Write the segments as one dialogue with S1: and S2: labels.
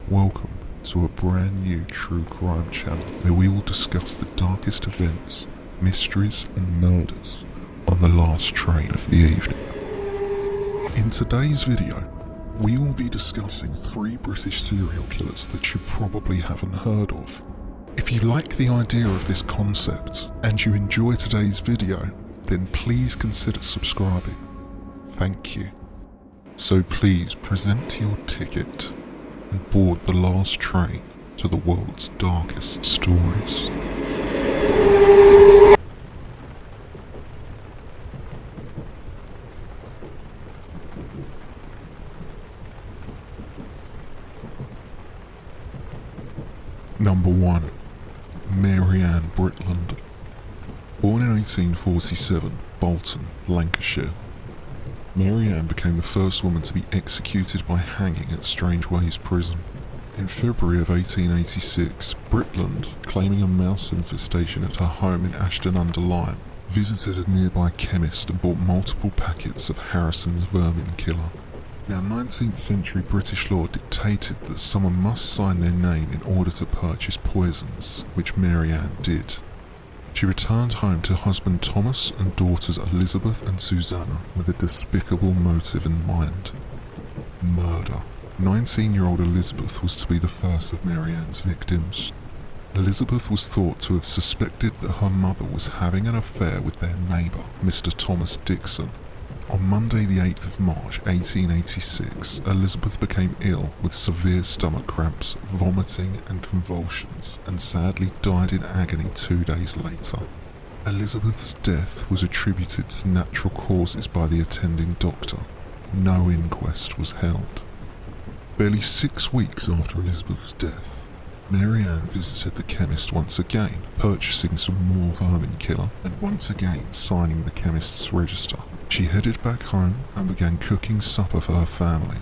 S1: Welcome to a brand new true crime channel where we will discuss the darkest events, mysteries and murders on the last train of the evening. In today's video, we will be discussing 3 British serial killers that you probably haven't heard of. If you like the idea of this concept and you enjoy today's video, then please consider subscribing. Thank you. So please present your ticket and board the last train to the world's darkest stories. Number 1. Ann Britland. Born in 1847, Bolton, Lancashire. Ann became the first woman to be executed by hanging at Strangeways Prison. In February of 1886, Britland, claiming a mouse infestation at her home in Ashton-under-Lyne, visited a nearby chemist and bought multiple packets of Harrison's vermin killer. Now, 19th century British law dictated that someone must sign their name in order to purchase poisons, which Ann did. She returned home to husband Thomas and daughters Elizabeth and Susanna with a despicable motive in mind: murder. 19-year-old Elizabeth was to be the first of Ann's victims. Elizabeth was thought to have suspected that her mother was having an affair with their neighbour, Mr. Thomas Dixon. On Monday the 8th of March 1886, Elizabeth became ill with severe stomach cramps, vomiting and convulsions, and sadly died in agony 2 days later. Elizabeth's death was attributed to natural causes by the attending doctor. No inquest was held. Barely 6 weeks after Elizabeth's death, Ann visited the chemist once again, purchasing some more vermin killer and once again signing the chemist's register. She headed back home and began cooking supper for her family.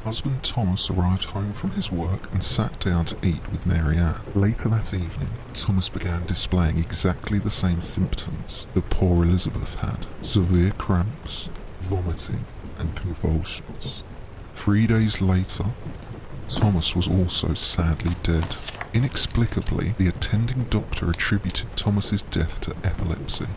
S1: Husband Thomas arrived home from his work and sat down to eat with Ann. Later that evening, Thomas began displaying exactly the same symptoms that poor Elizabeth had: severe cramps, vomiting and convulsions. 3 days later, Thomas was also sadly dead. Inexplicably, the attending doctor attributed Thomas's death to epilepsy.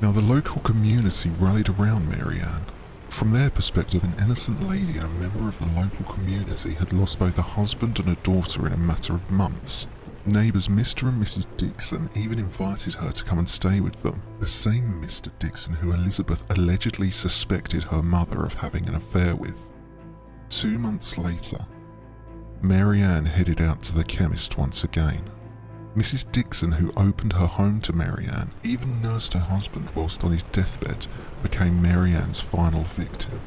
S1: Now, the local community rallied around Ann. From their perspective, an innocent lady and a member of the local community had lost both a husband and a daughter in a matter of months. Neighbours Mr. and Mrs. Dixon even invited her to come and stay with them, the same Mr. Dixon who Elizabeth allegedly suspected her mother of having an affair with. 2 months later, Ann headed out to the chemist once again. Mrs. Dixon, who opened her home to Ann, even nursed her husband whilst on his deathbed, became Ann's final victim.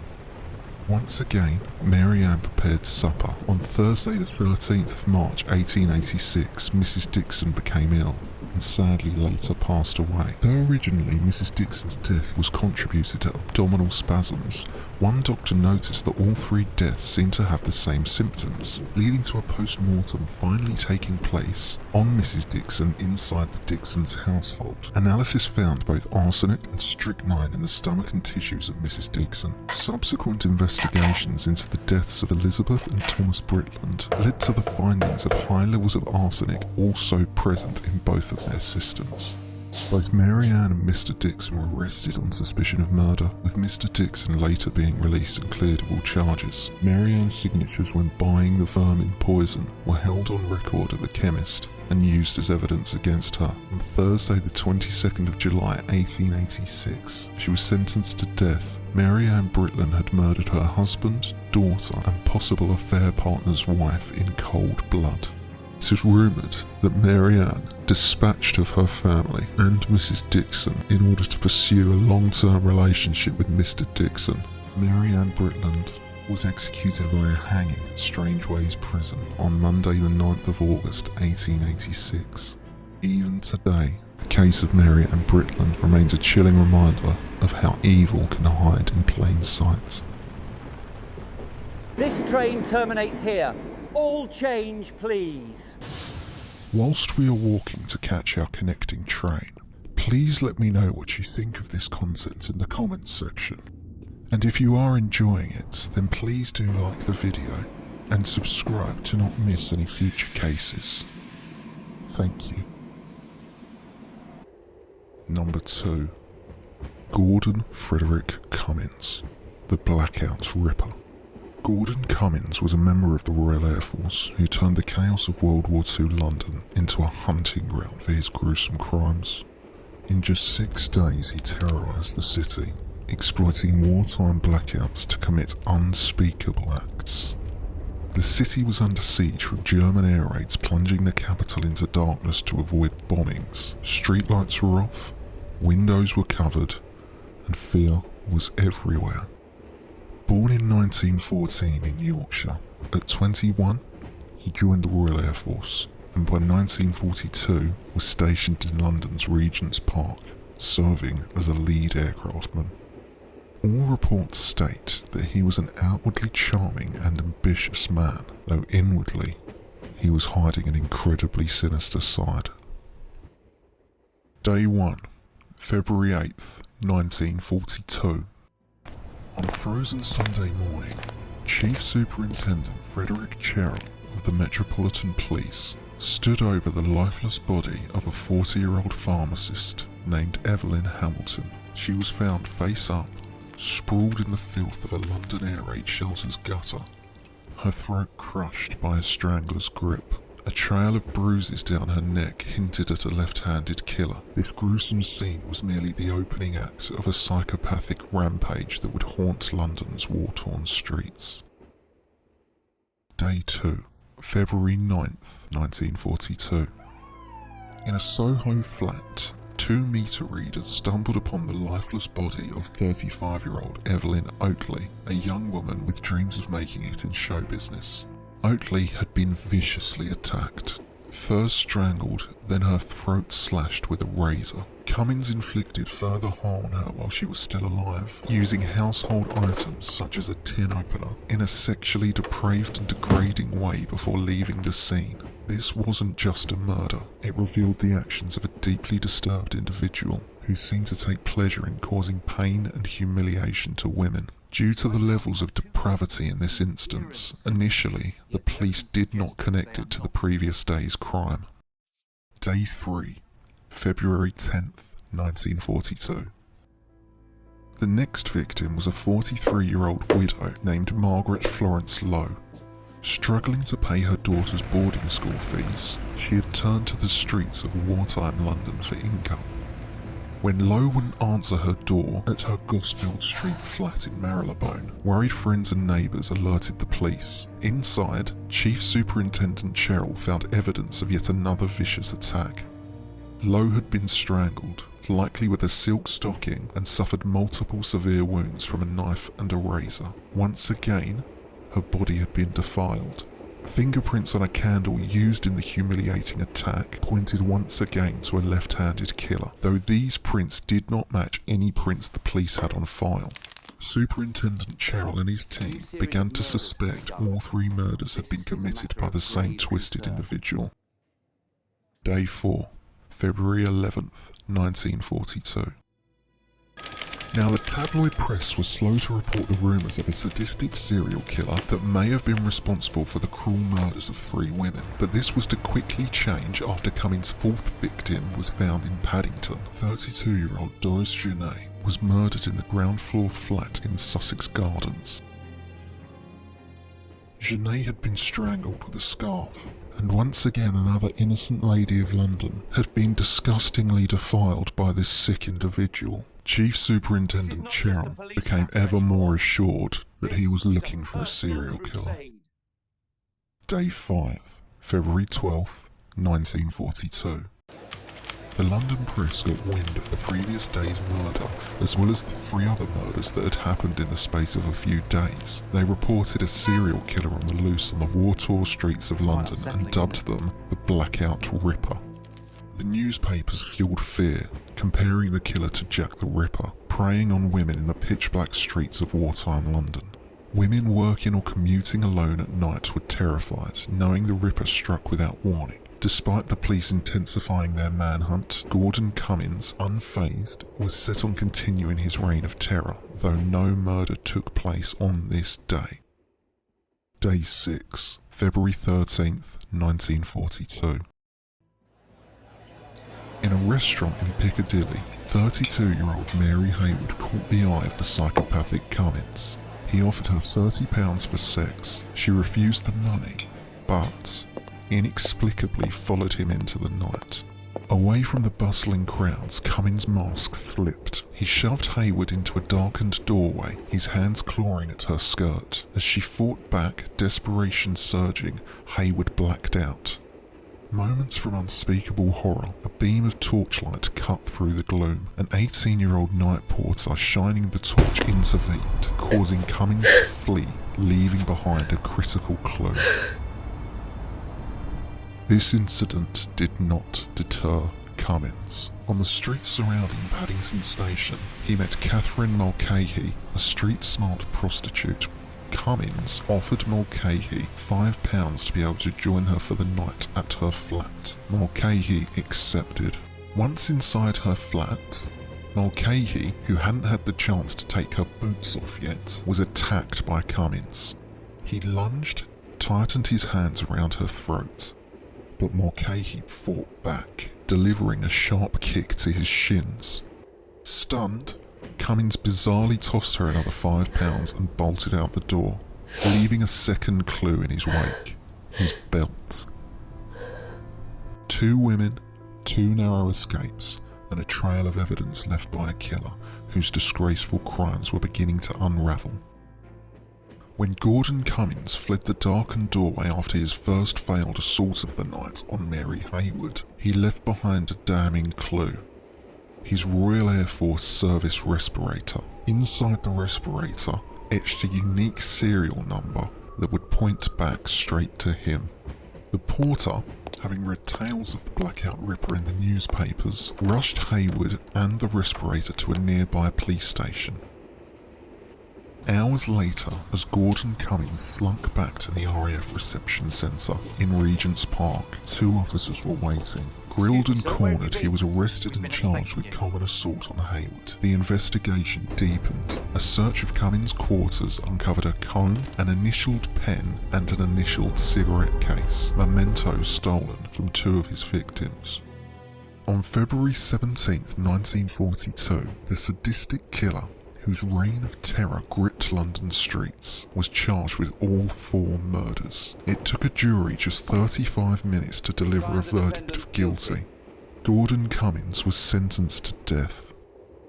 S1: Once again, Ann prepared supper. On Thursday the 13th of March 1886, Mrs. Dixon became ill and sadly later passed away. Though originally Mrs. Dixon's death was contributed to abdominal spasms, one doctor noticed that all 3 deaths seemed to have the same symptoms, leading to a post-mortem finally taking place on Mrs. Dixon inside the Dixon's household. Analysis found both arsenic and strychnine in the stomach and tissues of Mrs. Dixon. Subsequent investigations into the deaths of Elizabeth and Thomas Britland led to the findings of high levels of arsenic also present in both of their systems. Both Ann and Mr. Dixon were arrested on suspicion of murder, with Mr. Dixon later being released and cleared of all charges. Ann's signatures when buying the vermin poison were held on record at the chemist and used as evidence against her. On Thursday the 22nd of July 1886, she was sentenced to death. Ann Britland had murdered her husband, daughter and possible affair partner's wife in cold blood. It is rumoured that Ann dispatched of her family and Mrs. Dixon in order to pursue a long-term relationship with Mr. Dixon. Ann Britland was executed via hanging at Strangeways Prison on Monday the 9th of August 1886. Even today, the case of Ann Britland remains a chilling reminder of how evil can hide in plain sight.
S2: This train terminates here. All change, please.
S1: Whilst we are walking to catch our connecting train, please let me know what you think of this content in the comments section. And if you are enjoying it, then please do like the video and subscribe to not miss any future cases. Thank you. Number 2. Gordon Frederick Cummins, the Blackout Ripper. Gordon Cummins was a member of the Royal Air Force who turned the chaos of World War II London into a hunting ground for his gruesome crimes. In just 6 days he terrorised the city, exploiting wartime blackouts to commit unspeakable acts. The city was under siege from German air raids plunging the capital into darkness to avoid bombings. Streetlights were off, windows were covered, and fear was everywhere. Born in 1914 in Yorkshire, at 21 he joined the Royal Air Force, and by 1942 was stationed in London's Regent's Park, serving as a lead aircraftman. All reports state that he was an outwardly charming and ambitious man, though inwardly he was hiding an incredibly sinister side. Day 1, February 8th, 1942. On a frozen Sunday morning, Chief Superintendent Frederick Cummins of the Metropolitan Police stood over the lifeless body of a 40-year-old pharmacist named Evelyn Hamilton. She was found face up, sprawled in the filth of a London air raid shelter's gutter, her throat crushed by a strangler's grip. A trail of bruises down her neck hinted at a left-handed killer. This gruesome scene was merely the opening act of a psychopathic rampage that would haunt London's war-torn streets. Day 2, February 9th, 1942. In a Soho flat, 2 meter readers stumbled upon the lifeless body of 35-year-old Evelyn Oakley, a young woman with dreams of making it in show business. Oakley had been viciously attacked. First strangled, then her throat slashed with a razor. Cummins inflicted further harm on her while she was still alive, using household items such as a tin opener in a sexually depraved and degrading way before leaving the scene. This wasn't just a murder, it revealed the actions of a deeply disturbed individual who seemed to take pleasure in causing pain and humiliation to women. Due to the levels of depravity in this instance, initially the police did not connect it to the previous day's crime. Day 3, February 10th, 1942. The next victim was a 43-year-old widow named Margaret Florence Lowe. Struggling to pay her daughter's boarding school fees, she had turned to the streets of wartime London for income. When Lowe wouldn't answer her door at her Gosfield Street flat in Marylebone, worried friends and neighbours alerted the police. Inside, Chief Superintendent Cummins found evidence of yet another vicious attack. Lowe had been strangled, likely with a silk stocking, and suffered multiple severe wounds from a knife and a razor. Once again, her body had been defiled. Fingerprints on a candle used in the humiliating attack pointed once again to a left-handed killer, though these prints did not match any prints the police had on file. Superintendent Cummins and his team began to suspect all 3 murders had been committed by the same twisted individual. Day 4, February 11th, 1942. Now, the tabloid press was slow to report the rumours of a sadistic serial killer that may have been responsible for the cruel murders of 3 women, but this was to quickly change after Cummins' 4th victim was found in Paddington. 32-year-old Doris Genet was murdered in the ground floor flat in Sussex Gardens. Genet had been strangled with a scarf, and once again another innocent lady of London had been disgustingly defiled by this sick individual. Chief Superintendent Cummins became ever more assured that he was looking for a serial killer. Day 5, February 12th, 1942. The London press got wind of the previous day's murder, as well as the 3 other murders that had happened in the space of a few days. They reported a serial killer on the loose on the war-torn streets of London and dubbed them the Blackout Ripper. The newspapers fueled fear, comparing the killer to Jack the Ripper, preying on women in the pitch-black streets of wartime London. Women working or commuting alone at night were terrified, knowing the Ripper struck without warning. Despite the police intensifying their manhunt, Gordon Cummins, unfazed, was set on continuing his reign of terror, though no murder took place on this day. Day 6, February 13th, 1942. In a restaurant in Piccadilly, 32-year-old Mary Hayward caught the eye of the psychopathic Cummins. He offered her £30 for sex. She refused the money, but inexplicably followed him into the night. Away from the bustling crowds, Cummins' mask slipped. He shoved Hayward into a darkened doorway, his hands clawing at her skirt. As she fought back, desperation surging, Hayward blacked out. Moments from unspeakable horror, a beam of torchlight cut through the gloom. An 18-year-old night porter shining the torch intervened, causing Cummins to flee, leaving behind a critical clue. This incident did not deter Cummins. On the streets surrounding Paddington Station, he met Catherine Mulcahy, a street-smart prostitute. Cummins offered Mulcahy £5 to be able to join her for the night at her flat. Mulcahy accepted. Once inside her flat, Mulcahy, who hadn't had the chance to take her boots off yet, was attacked by Cummins. He lunged, tightened his hands around her throat, but Mulcahy fought back, delivering a sharp kick to his shins. Stunned, Cummins bizarrely tossed her another £5 and bolted out the door, leaving a second clue in his wake: his belt. 2 women, 2 narrow escapes, and a trail of evidence left by a killer whose disgraceful crimes were beginning to unravel. When Gordon Cummins fled the darkened doorway after his first failed assault of the night on Mary Hayward, he left behind a damning clue: his Royal Air Force service respirator. Inside the respirator, etched a unique serial number that would point back straight to him. The porter, having read tales of the Blackout Ripper in the newspapers, rushed Hayward and the respirator to a nearby police station. Hours later, as Gordon Cummins slunk back to the RAF reception centre in Regent's Park, 2 officers were waiting. Grilled and cornered, he was arrested and charged with common assault on Hayward. The investigation deepened. A search of Cummins' quarters uncovered a comb, an initialed pen, and an initialed cigarette case, mementos stolen from 2 of his victims. On February 17, 1942, the sadistic killer, whose reign of terror gripped London streets, was charged with all 4 murders. It took a jury just 35 minutes to deliver a verdict of guilty. Gordon Cummins was sentenced to death.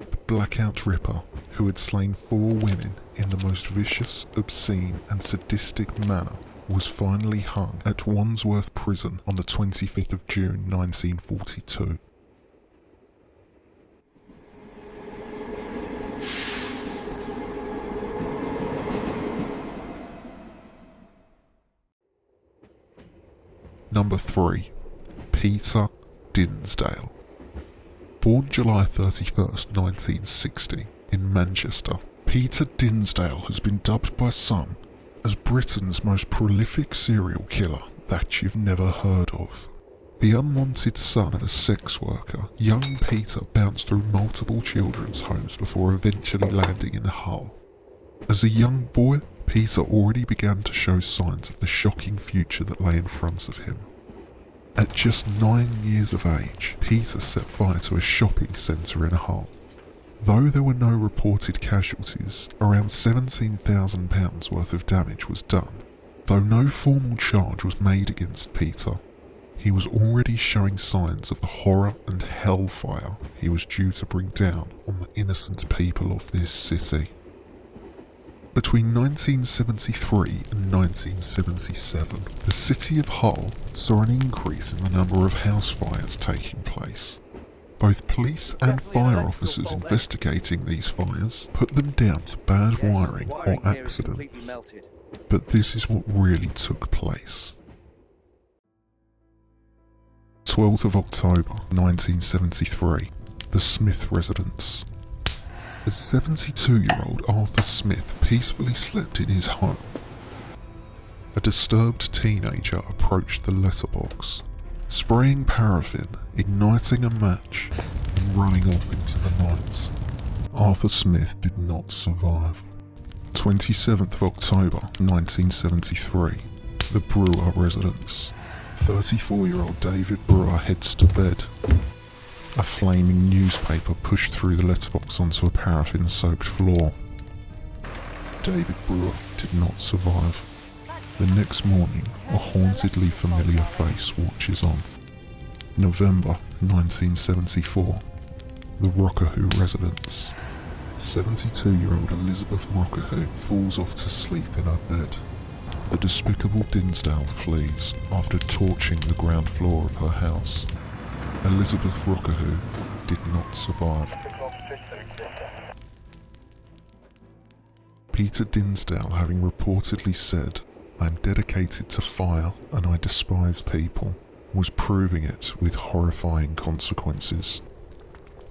S1: The Blackout Ripper, who had slain 4 women in the most vicious, obscene and sadistic manner, was finally hung at Wandsworth Prison on the 25th of June 1942. Number 3. Peter Dinsdale. Born July 31st, 1960, in Manchester, Peter Dinsdale has been dubbed by some as Britain's most prolific serial killer that you've never heard of. The unwanted son of a sex worker, young Peter bounced through multiple children's homes before eventually landing in Hull. As a young boy, Peter already began to show signs of the shocking future that lay in front of him. At just 9 years of age, Peter set fire to a shopping centre in Hull. Though there were no reported casualties, around £17,000 worth of damage was done. Though no formal charge was made against Peter, he was already showing signs of the horror and hellfire he was due to bring down on the innocent people of this city. Between 1973 and 1977, the city of Hull saw an increase in the number of house fires taking place. Both police and fire officers investigating these fires put them down to bad wiring or accidents. But this is what really took place. 12th of October 1973, the Smith residence. As 72-year-old Arthur Smith peacefully slept in his home, a disturbed teenager approached the letterbox, spraying paraffin, igniting a match, and running off into the night. Arthur Smith did not survive. 27th of October 1973, the Brewer residence. 34-year-old David Brewer heads to bed. A flaming newspaper pushed through the letterbox onto a paraffin-soaked floor. David Brewer did not survive. The next morning, a hauntedly familiar face watches on. November 1974, the Rockahoo residence. 72-year-old Elizabeth Rockahoo falls off to sleep in her bed. The despicable Dinsdale flees after torching the ground floor of her house. Elizabeth Rockahoo did not survive. Peter Dinsdale, having reportedly said, "I am dedicated to fire and I despise people," was proving it with horrifying consequences.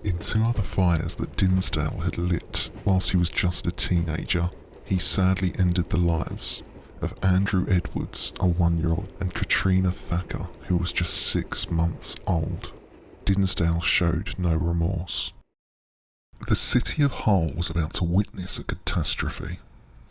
S1: In 2 other fires that Dinsdale had lit whilst he was just a teenager, he sadly ended the lives of Andrew Edwards, a 1-year-old, and Katrina Thacker, who was just 6 months old. Dinsdale showed no remorse. The city of Hull was about to witness a catastrophe,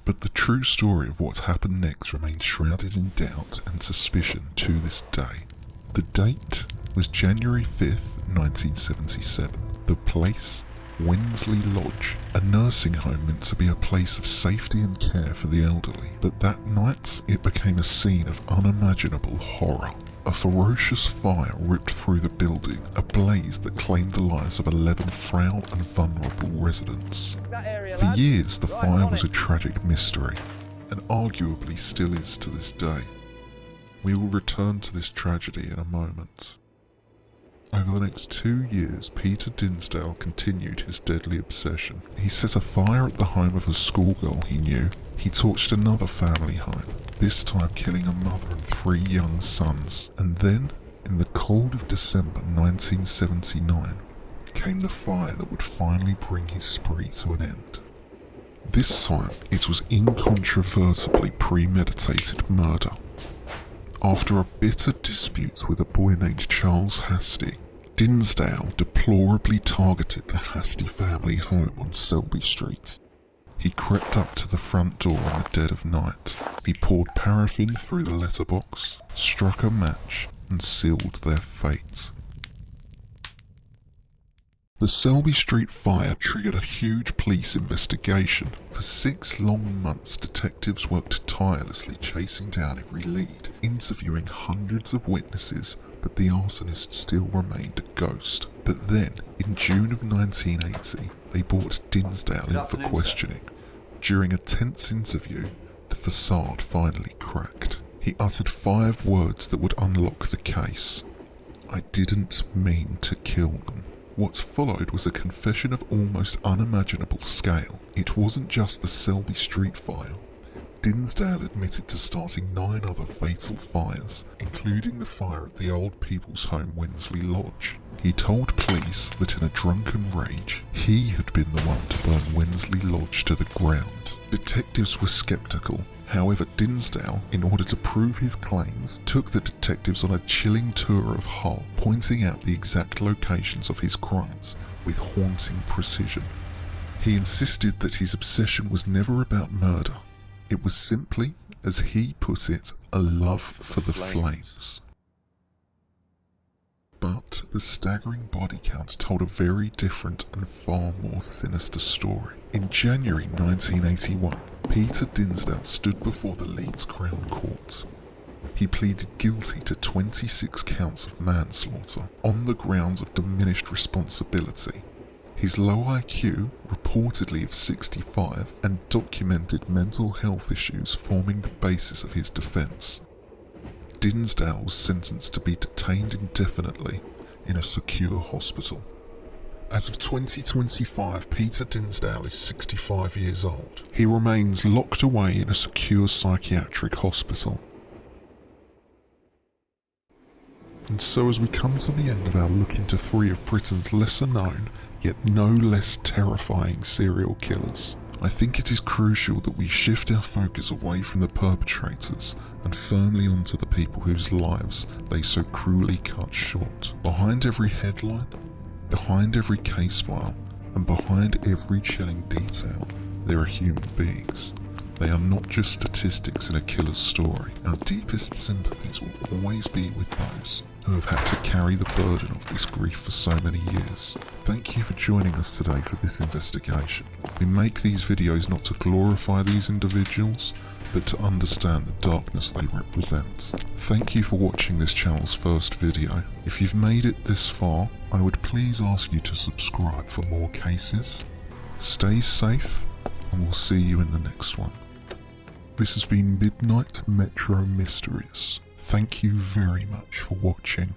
S1: but the true story of what happened next remains shrouded in doubt and suspicion to this day. The date was January 5th, 1977. The place, Wensley Lodge, a nursing home meant to be a place of safety and care for the elderly, but that night it became a scene of unimaginable horror. A ferocious fire ripped through the building, a blaze that claimed the lives of 11 frail and vulnerable residents. For years, the fire was a tragic mystery, and arguably still is to this day. We will return to this tragedy in a moment. Over the next 2 years, Peter Dinsdale continued his deadly obsession. He set a fire at the home of a schoolgirl he knew. He torched another family home, this time killing a mother and 3 young sons. And then, in the cold of December 1979, came the fire that would finally bring his spree to an end. This time, it was incontrovertibly premeditated murder. After a bitter dispute with a boy named Charles Hastie, Dinsdale deplorably targeted the Hastie family home on Selby Street. He crept up to the front door in the dead of night. He poured paraffin through the letterbox, struck a match, and sealed their fate. The Selby Street fire triggered a huge police investigation. For 6 long months, detectives worked tirelessly chasing down every lead, interviewing hundreds of witnesses, but the arsonist still remained a ghost. But then, in June of 1980, they brought Dinsdale in for questioning. During a tense interview, the facade finally cracked. He uttered 5 words that would unlock the case. "I didn't mean to kill them." What followed was a confession of almost unimaginable scale. It wasn't just the Selby Street fire. Dinsdale admitted to starting 9 other fatal fires, including the fire at the old people's home Wensley Lodge. He told police that in a drunken rage, he had been the one to burn Wensley Lodge to the ground. Detectives were skeptical. However, Dinsdale, in order to prove his claims, took the detectives on a chilling tour of Hull, pointing out the exact locations of his crimes with haunting precision. He insisted that his obsession was never about murder. It was simply, as he put it, a love for the flames. But the staggering body count told a very different and far more sinister story. In January 1981, Peter Dinsdale stood before the Leeds Crown Court. He pleaded guilty to 26 counts of manslaughter on the grounds of diminished responsibility. His low IQ, reportedly of 65, and documented mental health issues forming the basis of his defence. Dinsdale was sentenced to be detained indefinitely in a secure hospital. As of 2025, Peter Dinsdale is 65 years old. He remains locked away in a secure psychiatric hospital. And so as we come to the end of our look into 3 of Britain's lesser known, yet no less terrifying serial killers, I think it is crucial that we shift our focus away from the perpetrators and firmly onto the people whose lives they so cruelly cut short. Behind every headline, behind every case file, and behind every chilling detail, there are human beings. They are not just statistics in a killer's story. Our deepest sympathies will always be with those who have had to carry the burden of this grief for so many years. Thank you for joining us today for this investigation. We make these videos not to glorify these individuals, but to understand the darkness they represent. Thank you for watching this channel's first video. If you've made it this far, I would please ask you to subscribe for more cases. Stay safe, and we'll see you in the next one. This has been Midnight Metro Mysteries. Thank you very much for watching.